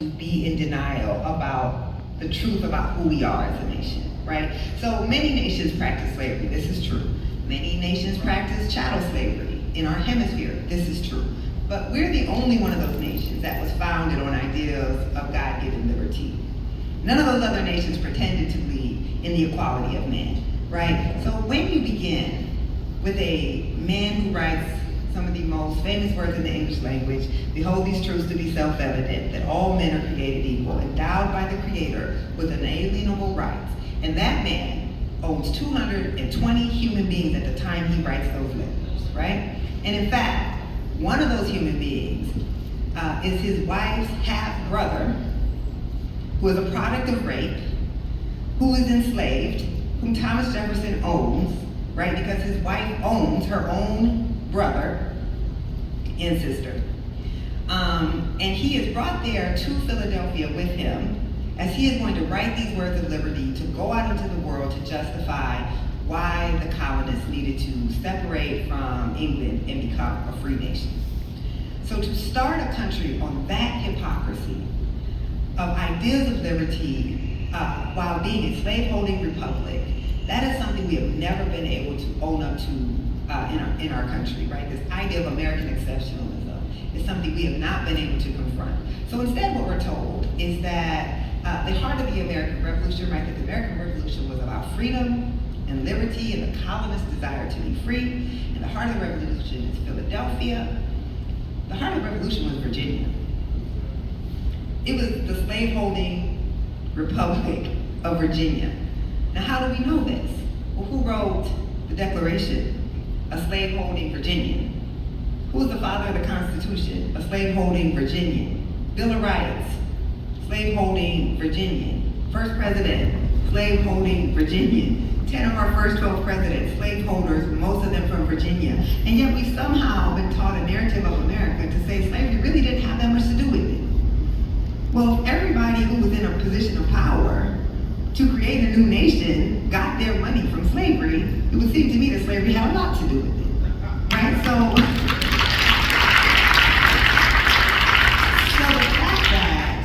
to be in denial about the truth about who we are as a nation, right? So many nations practice slavery, this is true. Many nations practice chattel slavery in our hemisphere, this is true. But we're the only one of those nations that was founded on ideas of God-given liberty. None of those other nations pretended to believe in the equality of man, right? So when you begin with a man who writes some of the most famous words in the English language, behold these truths to be self-evident, that all men are created equal, endowed by the Creator with inalienable rights. And that man owns 220 human beings at the time he writes those letters, right? And in fact, one of those human beings is his wife's half-brother, who is a product of rape, who is enslaved, whom Thomas Jefferson owns, right? Because his wife owns her own brother and sister. And he is brought there to Philadelphia with him as he is going to write these words of liberty to go out into the world to justify why the colonists needed to separate from England and become a free nation. So to start a country on that hypocrisy of ideas of liberty while being a slaveholding republic, that is something we have never been able to own up to in our country, right? This idea of American exceptionalism is something we have not been able to confront. So instead what we're told is that the heart of the American Revolution, right, that the American Revolution was about freedom and liberty and the colonists' desire to be free, and the heart of the revolution is Philadelphia. The heart of the revolution was Virginia. It was the slaveholding Republic of Virginia. Now how do we know this? Well, who wrote the Declaration? A slaveholding Virginian. Who was the father of the Constitution? A slaveholding Virginian. Bill of Rights, slaveholding Virginian. First president, slaveholding Virginian. 10 of our first 12 presidents, slaveholders, most of them from Virginia. And yet we've somehow been taught a narrative of America to say slavery really didn't have that much to do with it. Well, if everybody who was in a position of power to create a new nation got their money from slavery, it would seem to me that slavery had a lot to do with it, right? So the fact that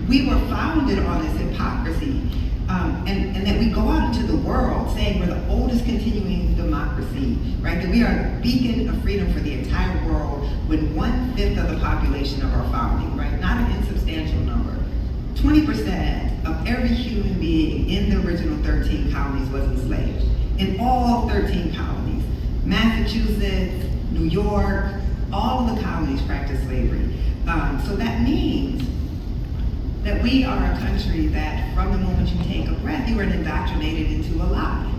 we were founded on this hypocrisy, and that we go out into the world saying we're the oldest continuing democracy, right? That we are a beacon of freedom for the entire world with 1/5 of the population of our founding, right? Not an insubstantial number. 20% of every human being in the original 13 colonies was enslaved. In all 13 colonies, Massachusetts, New York, all of the colonies practiced slavery. So that means that we are a country that from the moment you take a breath, you are indoctrinated into a lie.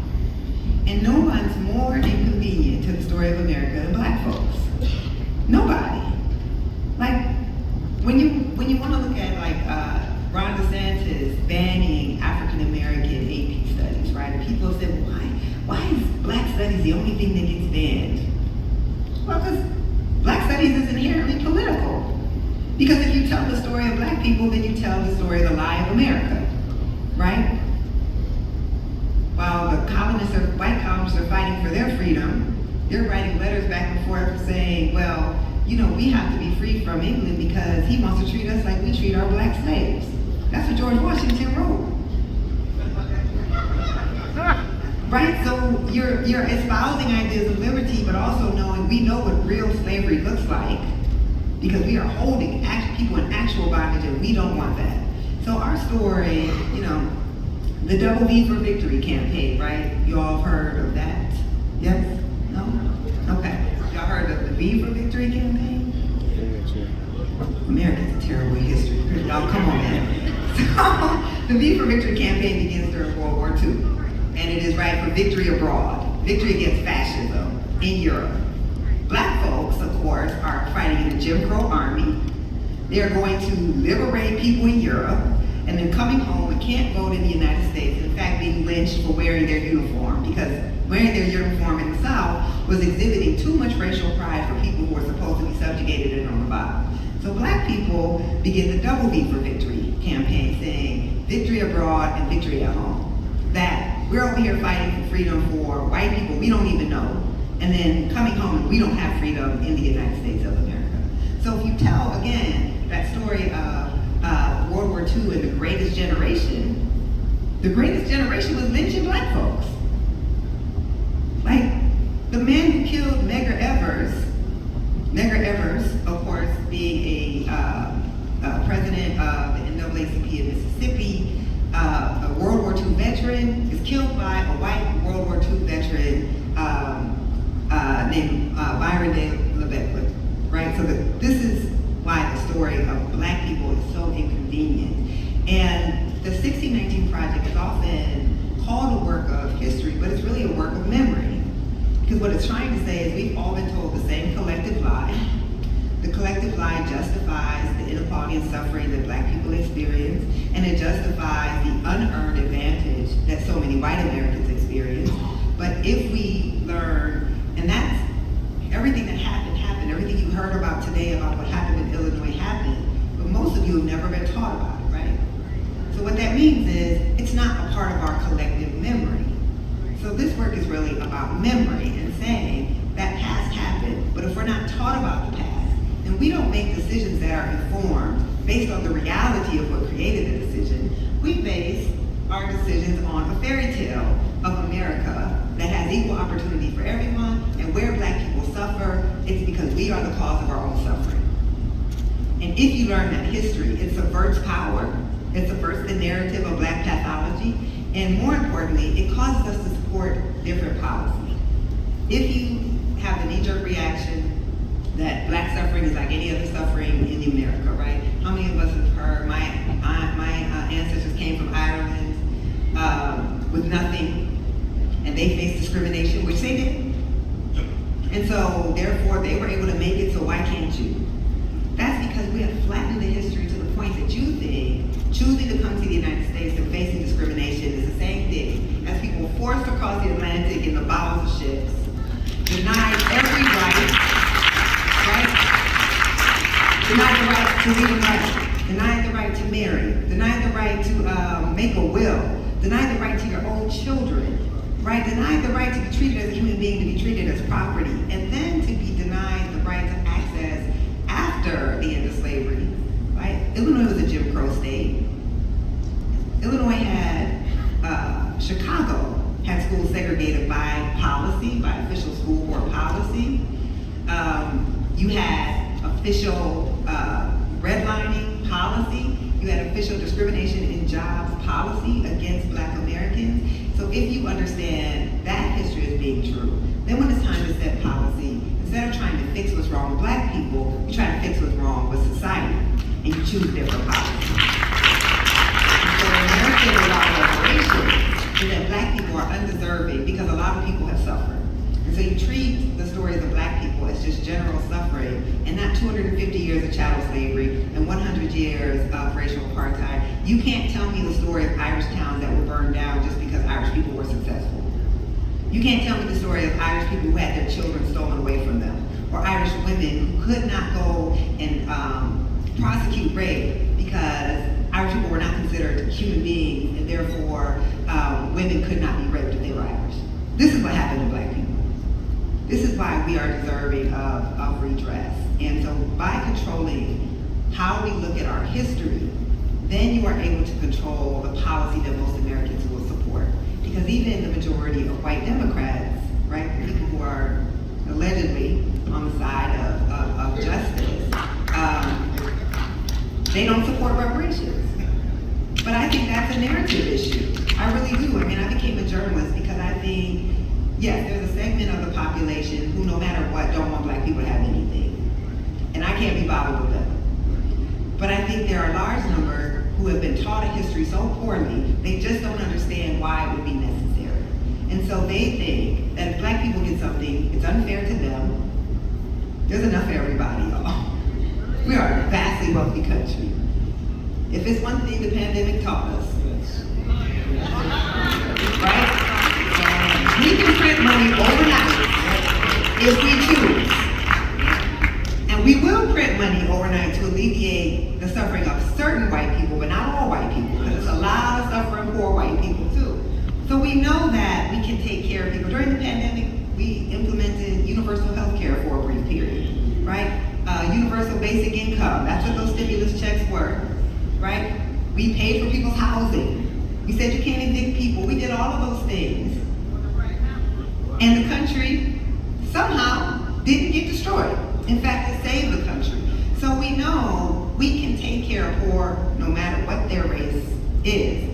And no one's more inconvenient to the story of America than black folks. Nobody. Like, when you want to look at Ron DeSantis banning African American AP studies, right? And people have said, why is black studies the only thing that gets banned? Well, because black studies is inherently political. Because if you tell the story of black people, then you tell the story of the lie of America, right? While the white colonists are fighting for their freedom, they're writing letters back and forth saying, well, you know, we have to be free from England because he wants to treat us like we treat our black slaves. That's what George Washington wrote. Right, so you're espousing ideas of liberty, but also knowing we know what real slavery looks like because we are holding people in actual bondage and we don't want that. So our story, you know, the Double V for Victory campaign, right? You all have heard of that? Yes? No? Okay. Y'all heard of the V for Victory campaign? America's a terrible history. Y'all, come on, man. So, the V for Victory campaign begins during World War II, and it is right for victory abroad, victory against fascism in Europe. Black folks, of course, are fighting in the Jim Crow army. They are going to liberate people in Europe, and then coming home and can't vote in the United States, in fact being lynched for wearing their uniform, because wearing their uniform in the South was exhibiting too much racial pride for people who were supposed to be subjugated and on the bottom. So black people begin the Double V for Victory campaign, saying victory abroad and victory at home. That we're over here fighting for freedom for white people we don't even know, and then coming home and we don't have freedom in the United States of America. So if you tell, again, that story of II and the greatest generation was lynching black folks. Like, the man who killed Medgar Evers, of course, being a president of the NAACP in Mississippi, a World War II veteran, is killed by a white World War II veteran named Byron De LaBecque, right? So this is why the story of black people is so inconvenient. And the 1619 Project is often called a work of history, but it's really a work of memory. Because what it's trying to say is we've all been told the same collective lie. The collective lie justifies the inequality and suffering that black people experience, and it justifies the unearned advantage that so many white Americans experience. But if we learn, and that's everything that happened, everything you heard about today about what happened in Illinois happened, but most of you have never been taught about it, right? So what that means is it's not a part of our collective memory. So this work is really about memory and saying that past happened, but if we're not taught about the past, then we don't make decisions that are informed based on the reality of what created the decision. We base our decisions on a fairy tale of America that has equal opportunity for everyone, and where black people suffer, it's because we are the cause of our own suffering. And if you learn that history, it subverts power, it subverts the narrative of black pathology, and more importantly, it causes us to support different policy. If you have the knee-jerk reaction that black suffering is like any other suffering in America, right? How many of us have heard, my ancestors came from Ireland with nothing, and they faced discrimination, which they did. And so, therefore, they were able to make it, so why can't you? That's because we have flattened the history to the point that you think choosing to come to the United States and facing discrimination is the same thing as people forced across the Atlantic in the bowels of ships, denied every right, denied the right to read and write, denied the right to marry, denied the right to make a will, denied the right to your own children, right? Denied the right to be treated as a human being, to be treated as property, and then to be denied the right to access after the end of slavery, right? Illinois was a Jim Crow state. Illinois had, Chicago had schools segregated by policy, by official school board policy. You had official redlining policy. You had official discrimination in jobs policy against black Americans. So if you understand that history as being true, then when it's time to set policy, instead of trying to fix what's wrong with black people, you try to fix what's wrong with society, and you choose different policies. So the narrative about reparations is that black people are undeserving because a lot of people have suffered. And so you treat the stories of black people as just general suffering and not 250 years of chattel slavery and 100 years of racial apartheid. You can't tell me the story of Irish towns that were burned down just because Irish people were successful. You can't tell me the story of Irish people who had their children stolen away from them, or Irish women who could not go and prosecute rape because Irish people were not considered human beings, and therefore women could not be raped if they were Irish. This is what happened to black people. This is why we are deserving of redress. And so by controlling how we look at our history, then you are able to control the policy that most Americans will support. Because even the majority of white Democrats, right, people who are allegedly on the side of justice, they don't support reparations. But I think that's a narrative issue. I really do. I mean, I became a journalist because I think, yes, there's a segment of the population who, no matter what, don't want black people to have anything. And I can't be bothered with them. But I think there are a large number who have been taught a history so poorly, they just don't understand why it would be necessary. And so they think that if black people get something, it's unfair to them. There's enough for everybody, y'all. We are a vastly wealthy country. If it's one thing the pandemic taught us, right? We can print money overnight if we choose. And we will print money overnight to alleviate the suffering of certain white people, but not all white people, because there's a lot of suffering poor white people too. So we know that we can take care of people. During the pandemic, we implemented universal health care for a brief period, right? Universal basic income, that's what those stimulus checks were, right? We paid for people's housing. We said you can't evict people. We did all of those things. And the country somehow didn't get destroyed. In fact, it saved the country. So we know we can take care of poor no matter what their race is,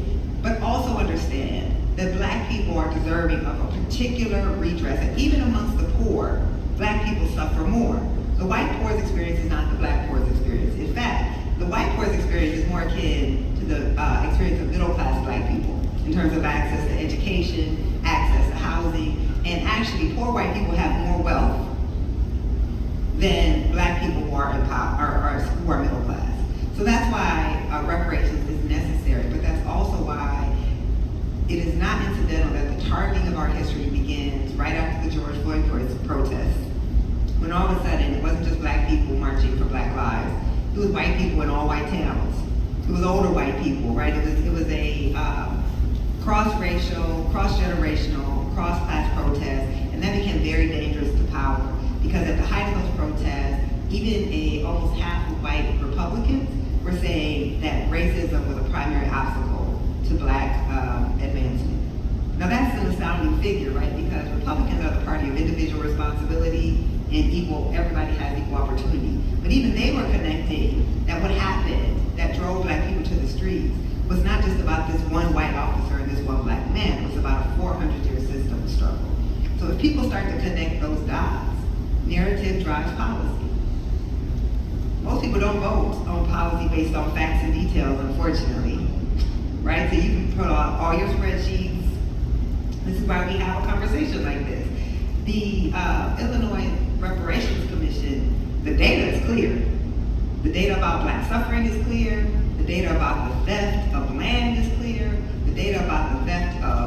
but also understand that black people are deserving of a particular redress. And even amongst the poor, black people suffer more. The white poor's experience is not the black poor's experience. In fact, the white poor's experience is more akin to the experience of middle-class black people in terms of access to education, access to housing, and actually poor white people have more wealth than black people who are who are middle class. So that's why reparations is necessary, but that's also why it is not incidental that the targeting of our history begins right after the George Floyd protest, when all of a sudden it wasn't just black people marching for black lives, it was white people in all white towns. It was older white people, right? It was a cross-racial, cross-generational, cross-class protest, and that became very dangerous to power, because at the height of those protests, even almost half of white Republicans were saying that racism was a primary obstacle to black advancement. Now that's an astounding figure, right? Because Republicans are the party of individual responsibility and everybody has equal opportunity. But even they were connecting that what happened that drove black people to the streets was not just about this one white officer and this one black man. It was about a 400-year system of struggle. So if people start to connect those dots, narrative drives policy. Most people don't vote on policy based on facts and details, unfortunately, right? So you can put on all your spreadsheets. This is why we have a conversation like this. The Illinois Reparations Commission, the data is clear. The data about black suffering is clear. The data about the theft of land is clear. The data about the theft of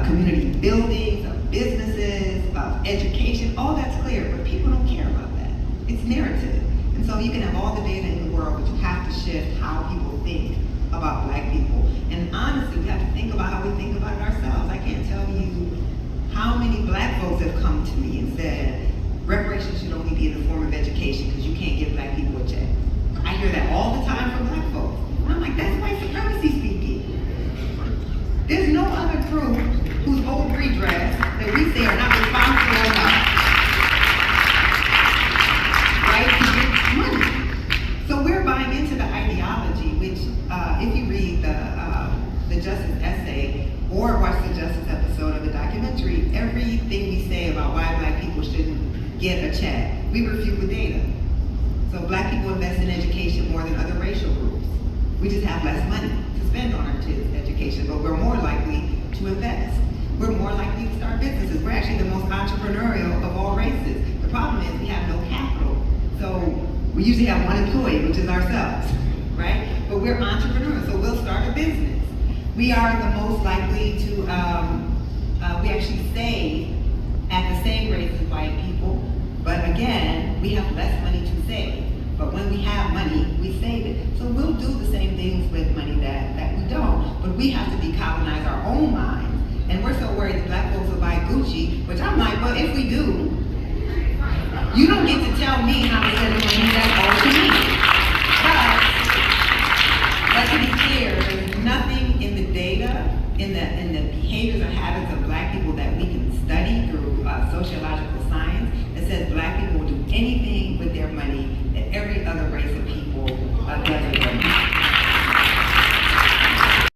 community buildings, of businesses, of education, all that's clear, but people don't care about that. It's narrative. And so you can have all the data in the world, but you have to shift how people think about black people. And honestly, we have to think about how we think about it ourselves. I can't tell you how many black folks have come to me and said, reparations should only be in the form of education because you can't give black people a check. I hear that all the time from black folks. And I'm like, that's white supremacy speaking. There's no other group whose old redress that we say are not responsible enough, right, to get money. So we're buying into the ideology, which if you read the Justice essay or watch the Justice episode of the documentary, everything we say about why black people shouldn't get a check, we refute with data. So black people invest in education more than other racial groups. We just have less money to spend on our kids' education, but we're more likely to invest. We're more likely to start businesses. We're actually the most entrepreneurial of all races. The problem is we have no capital. So we usually have one employee, which is ourselves, right? But we're entrepreneurs, so we'll start a business. We are the most likely to, we actually save at the same rate as white people, but again, we have less money to save. But when we have money, we save it. So we'll do the same things with money that we don't, but we have to decolonize our own minds. And we're so worried that black folks will buy Gucci, which I'm like, well, if we do, you don't get to tell me how to spend the money, that's all to me.